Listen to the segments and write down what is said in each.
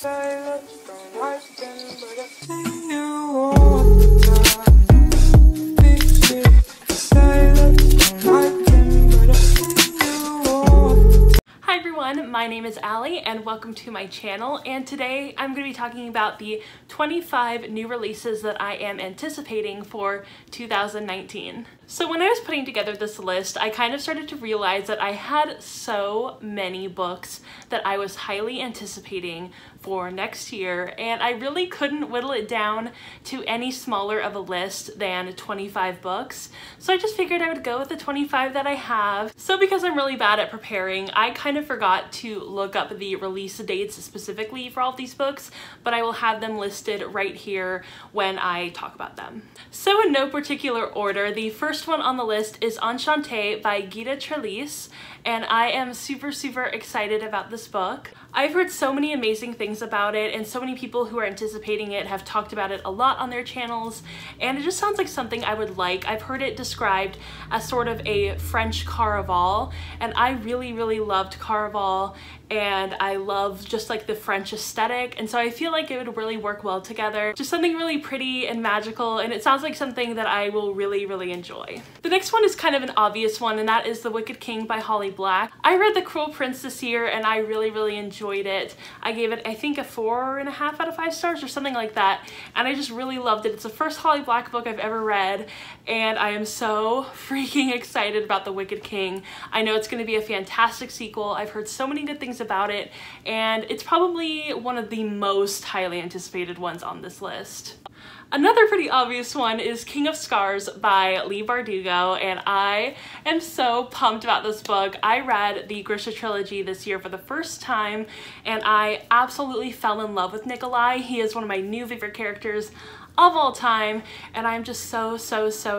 My name is Allie and welcome to my channel, and today I'm going to be talking about the 25 new releases that I am anticipating for 2019. So when I was putting together this list, I kind of started to realize that I had so many books that I was highly anticipating for next year, and I really couldn't whittle it down to any smaller of a list than 25 books. So I just figured I would go with the 25 that I have. So because I'm really bad at preparing, I kind of forgot to look up the release dates specifically for all of these books, but I will have them listed right here when I talk about them. So in no particular order, the first one on the list is On Shantae by Gita Trellis, and I am super excited about this book. I've heard so many amazing things about it, and so many people who are anticipating it have talked about it a lot on their channels, and it just sounds like something I would like. I've heard it described as sort of a French Caraval, and I really loved Caraval, and I love just like the French aesthetic, and so I feel like it would really work well together. Just something really pretty and magical, and it sounds like something that I will really enjoy. The next one is kind of an obvious one, and that is The Wicked King by Holly Black. I read The Cruel Prince this year, and I really enjoyed it. I gave it, I think, a 4.5 out of 5 stars or something like that, and I just really loved it. It's the first Holly Black book I've ever read, and I am so freaking excited about The Wicked King. I know it's going to be a fantastic sequel. I've heard so many good things about it, and it's probably one of the most highly anticipated ones on this list. Another pretty obvious one is King of Scars by Leigh Bardugo, and I am so pumped about this book. I read the Grisha trilogy this year for the first time, and I absolutely fell in love with Nikolai. He is one of my new favorite characters of all time, and I'm just so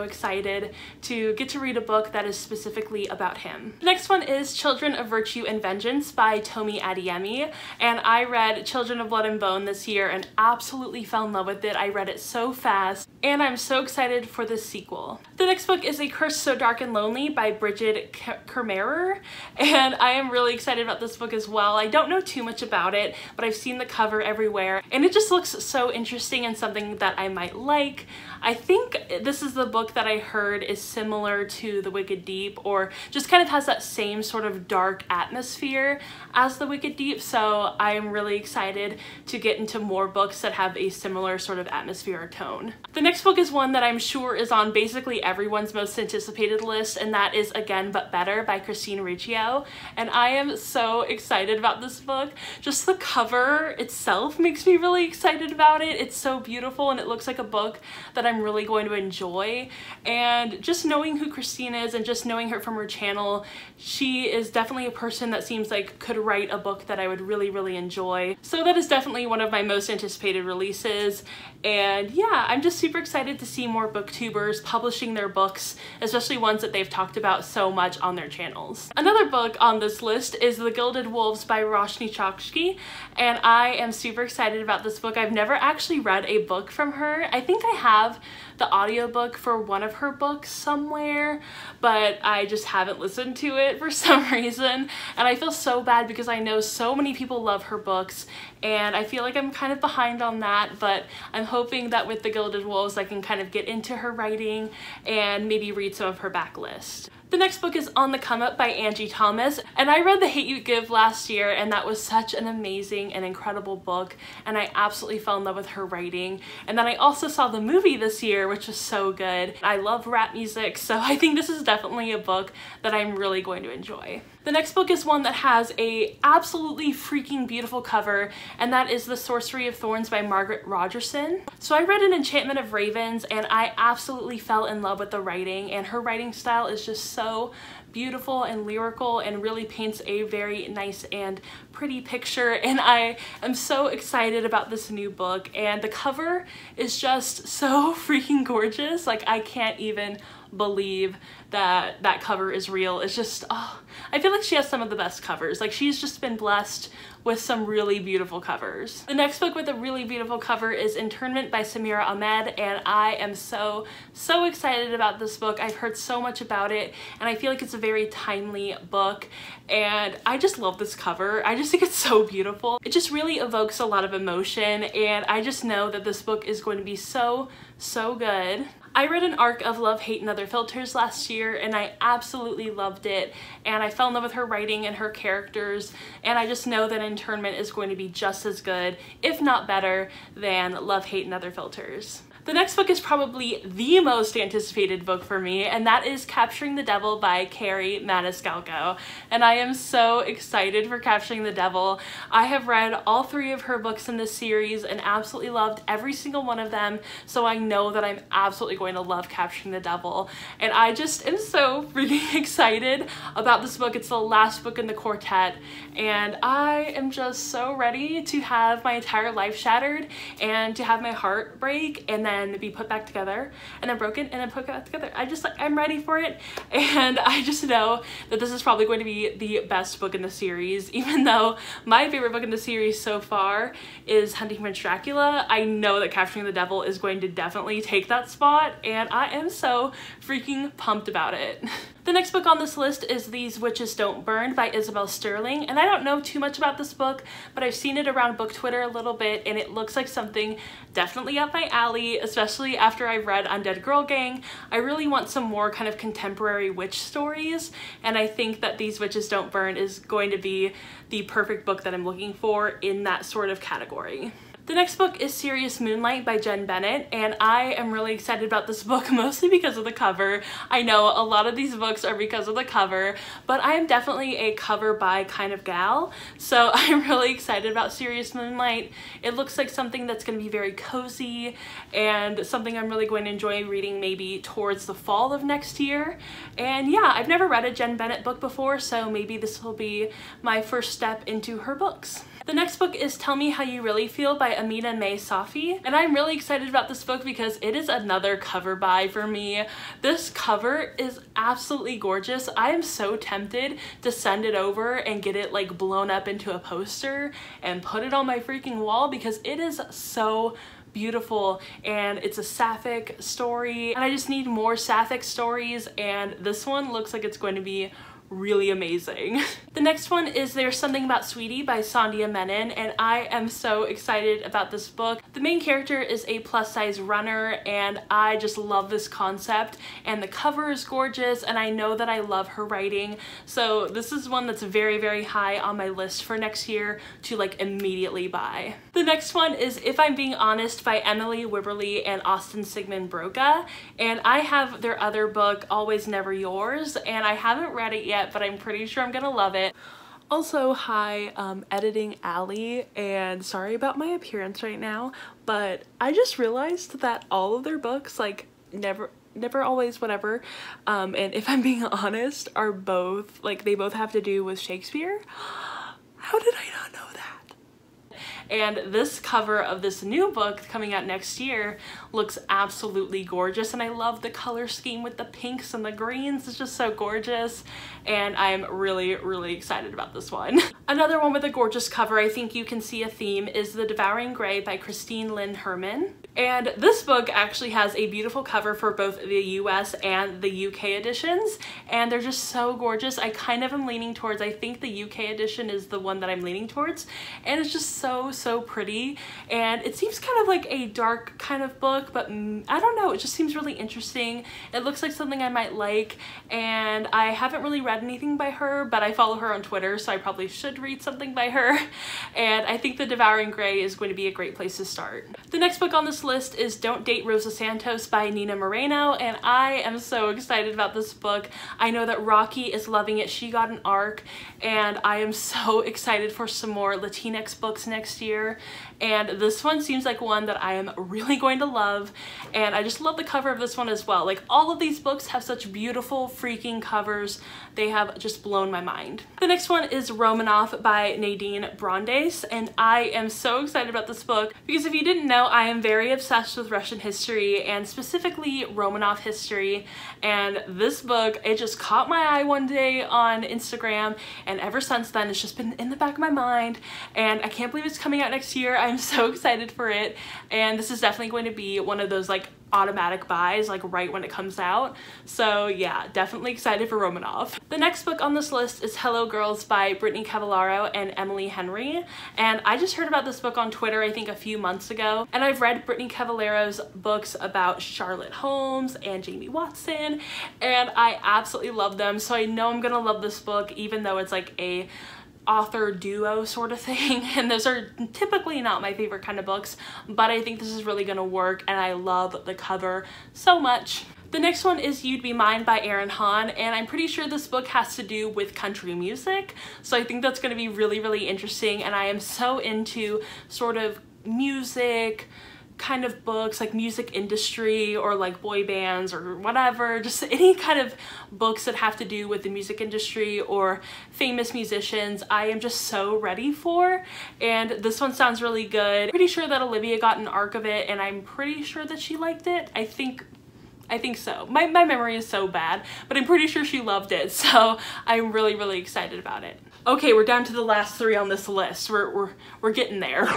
excited to get to read a book that is specifically about him. The next one is Children of Virtue and Vengeance by Tomi Adeyemi, and I read Children of Blood and Bone this year and absolutely fell in love with it. I read it so fast, and I'm so excited for this sequel. The next book is A Curse So Dark and Lonely by Bridget Kermerer, and I am really excited about this book as well. I don't know too much about it, but I've seen the cover everywhere, and it just looks so interesting and something that I might like. I think this is the book that I heard is similar to The Wicked Deep, or just kind of has that same sort of dark atmosphere as The Wicked Deep, so I am really excited to get into more books that have a similar sort of atmosphere or tone. The next book is one that I'm sure is on basically everyone's most anticipated list, and that is Again But Better by Christine Riccio, and I am so excited about this book. Just the cover itself makes me really excited about it. It's so beautiful, and it looks like a book that I'm really going to enjoy, and just knowing who Christine is and just knowing her from her channel, she is definitely a person that seems like could write a book that I would really enjoy. So that is definitely one of my most anticipated releases, and yeah, I'm just super excited to see more booktubers publishing their books, especially ones that they've talked about so much on their channels. Another book on this list is The Gilded Wolves by Roshni Chokshi, and I am super excited about this book. I've never actually read a book from her. I think I have the audiobook for one of her books somewhere, but I just haven't listened to it for some reason, and I feel so bad because I know so many people love her books, and I feel like I'm kind of behind on that, but I'm hoping that with The Gilded Wolves I can kind of get into her writing and maybe read some of her backlist. The next book is On the Come Up by Angie Thomas, and I read The Hate You Give last year, and that was such an amazing and incredible book, and I absolutely fell in love with her writing. And then I also saw the movie this year, which was so good. I love rap music, so I think this is definitely a book that I'm really going to enjoy. The next book is one that has a absolutely freaking beautiful cover, and that is The Sorcery of Thorns by Margaret Rogerson. So I read An Enchantment of Ravens, and I absolutely fell in love with the writing, and her writing style is just so beautiful and lyrical and really paints a very nice and pretty picture, and I am so excited about this new book, and the cover is just so freaking gorgeous. Like, I can't even believe that that cover is real. It's just, oh, I feel like she has some of the best covers. Like, she's just been blessed with some really beautiful covers. The next book with a really beautiful cover is Internment by Samira Ahmed, and I am so excited about this book. I've heard so much about it, and I feel like it's a very timely book, and I just love this cover. I just think it's so beautiful. It just really evokes a lot of emotion, and I just know that this book is going to be so good. I read an arc of Love, Hate, and Other Filters last year, and I absolutely loved it, and I fell in love with her writing and her characters, and I just know that Internment is going to be just as good, if not better, than Love, Hate, and Other Filters. The next book is probably the most anticipated book for me, and that is Capturing the Devil by Carrie Maniscalco. And I am so excited for Capturing the Devil. I have read all 3 of her books in this series and absolutely loved every single one of them, so I know that I'm absolutely going to love Capturing the Devil. And I just am so freaking excited about this book. It's the last book in the quartet, and I am just so ready to have my entire life shattered and to have my heart break and then be put back together and then broken and then put back together. I'm ready for it, and I just know that this is probably going to be the best book in the series. Even though my favorite book in the series so far is Hunting Prince Dracula, I know that Capturing the Devil is going to definitely take that spot, and I am so freaking pumped about it. The next book on this list is These Witches Don't Burn by Isabel Sterling, and I don't know too much about this book, but I've seen it around book Twitter a little bit, and it looks like something definitely up my alley, especially after I've read Undead Girl Gang. I really want some more kind of contemporary witch stories, and I think that These Witches Don't Burn is going to be the perfect book that I'm looking for in that sort of category. The next book is Serious Moonlight by Jen Bennett, and I am really excited about this book mostly because of the cover. I know a lot of these books are because of the cover, but I am definitely a cover buy kind of gal, so I'm really excited about Serious Moonlight. It looks like something that's going to be very cozy and something I'm really going to enjoy reading maybe towards the fall of next year. And yeah, I've never read a Jen Bennett book before, so maybe this will be my first step into her books. The next book is Tell Me How You Really Feel by Amina May Safi, and I'm really excited about this book because it is another cover buy for me. This cover is absolutely gorgeous. I am so tempted to send it over and get it like blown up into a poster and put it on my freaking wall because it is so beautiful, and it's a sapphic story, and I just need more sapphic stories, and this one looks like it's going to be really amazing. The next one is There's Something About Sweety by Sandhya Menon, and I am so excited about this book. The main character is a plus-size runner, and I just love this concept, and the cover is gorgeous, and I know that I love her writing, so this is one that's very high on my list for next year to like immediately buy. The next one is If I'm Being Honest by Emily Wibberley and Austin Sigmund Broca, and I have their other book, Always Never Yours, and I haven't read it yet, but I'm pretty sure I'm gonna love it. Also, hi, editing Allie, and sorry about my appearance right now, but I just realized that all of their books, like Never Always Whatever, and If I'm Being Honest, are both, like, they both have to do with Shakespeare. How did I not know that? And this cover of this new book coming out next year looks absolutely gorgeous, and I love the color scheme with the pinks and the greens. It's just so gorgeous, and I'm really excited about this one. Another one with a gorgeous cover, I think you can see a theme, is The Devouring Grey by Christine Lynn Herman. And this book actually has a beautiful cover for both the US and the UK editions, and they're just so gorgeous. I kind of am leaning towards, I think the UK edition is the one that I'm leaning towards, and it's just so pretty, and it seems kind of like a dark kind of book, but I don't know, it just seems really interesting. It looks like something I might like, and I haven't really read anything by her, but I follow her on Twitter, so I probably should read something by her, and I think The Devouring Grey is going to be a great place to start. The next book on this list is Don't Date Rosa Santos by Nina Moreno, and I am so excited about this book. I know that Rocky is loving it. She got an arc, and I am so excited for some more Latinx books next year, and this one seems like one that I am really going to love, and I just love the cover of this one as well. Like, all of these books have such beautiful freaking covers they have just blown my mind. The next one is Romanov by Nadine Brandes, and I am so excited about this book because if you didn't know, I am very obsessed with Russian history and specifically Romanov history, and this book, it just caught my eye one day on Instagram, and ever since then it's just been in the back of my mind, and I can't believe it's coming out next year. I'm so excited for it, and this is definitely going to be one of those like automatic buys like right when it comes out. So yeah, definitely excited for Romanov. The next book on this list is Hello Girls by Brittany Cavallaro and Emily Henry, and I just heard about this book on Twitter I think a few months ago, and I've read Brittany Cavallaro's books about Charlotte Holmes and Jamie Watson, and I absolutely love them, so I know I'm gonna love this book even though it's like a author duo sort of thing, and those are typically not my favorite kind of books, but I think this is really gonna work, and I love the cover so much. The next one is You'd Be Mine by Erin Hahn, and I'm pretty sure this book has to do with country music, so I think that's gonna be really, really interesting, and I am so into sort of music kind of books, like music industry or like boy bands or whatever, just any kind of books that have to do with the music industry or famous musicians. I am just so ready for, and this one sounds really good. Pretty sure that Olivia got an arc of it, and I'm pretty sure that she liked it. I think so. My memory is so bad, but I'm pretty sure she loved it, so I'm really, really excited about it. Okay, we're down to the last three on this list. We're getting there.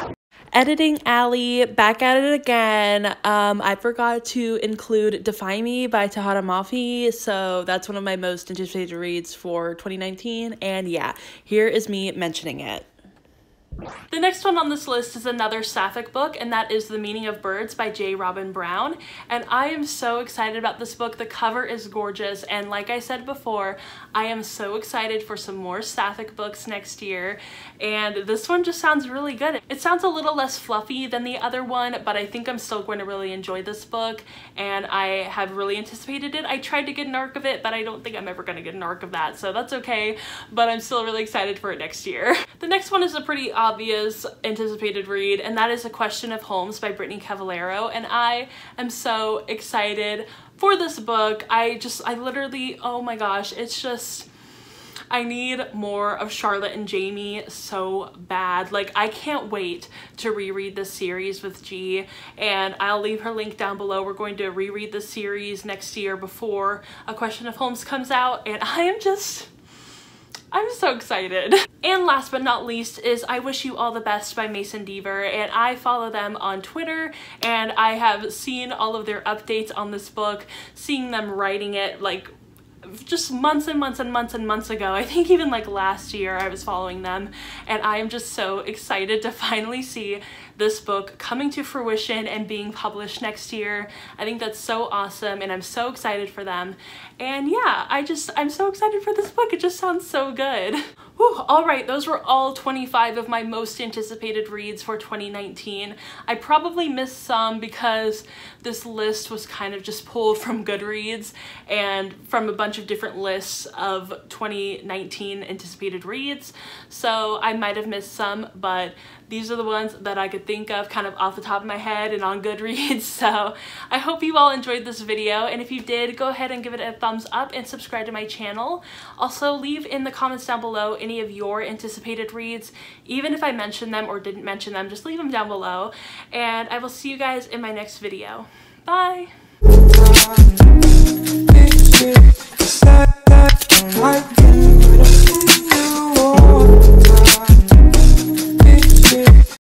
Editing Alley, back at it again. I forgot to include Defy Me by Tahara Mafi, so that's one of my most anticipated reads for 2019, and yeah, here is me mentioning it. The next one on this list is another sapphic book, and that is The Meaning of Birds by J. Robin Brown, and I am so excited about this book. The cover is gorgeous, and like I said before, I am so excited for some more sapphic books next year, and this one just sounds really good. It sounds a little less fluffy than the other one, but I think I'm still going to really enjoy this book, and I have really anticipated it. I tried to get an arc of it, but I don't think I'm ever going to get an arc of that, so that's okay, but I'm still really excited for it next year. The next one is a pretty obvious anticipated read, and that is A Question of Holmes by Brittany Cavallaro, and I am so excited for this book. I literally, oh my gosh, it's just, I need more of Charlotte and Jamie so bad. Like, I can't wait to reread this series with G, and I'll leave her link down below. We're going to reread this series next year before A Question of Holmes comes out, and I'm so excited. And last but not least is I Wish You All the Best by Mason Deaver, and I follow them on Twitter, and I have seen all of their updates on this book, seeing them writing it like just months and months and months and months ago. I think even like last year I was following them, and I am just so excited to finally see this book coming to fruition and being published next year. I think that's so awesome, and I'm so excited for them. And yeah, I'm so excited for this book. It just sounds so good. Whew, all right, those were all 25 of my most anticipated reads for 2019. I probably missed some because this list was kind of just pulled from Goodreads and from a bunch of different lists of 2019 anticipated reads. So I might have missed some, but these are the ones that I could think of kind of off the top of my head and on Goodreads. So I hope you all enjoyed this video, and if you did, go ahead and give it a thumbs up and subscribe to my channel. Also, leave in the comments down below any of your anticipated reads. Even if I mentioned them or didn't mention them, just leave them down below, and I will see you guys in my next video. Bye!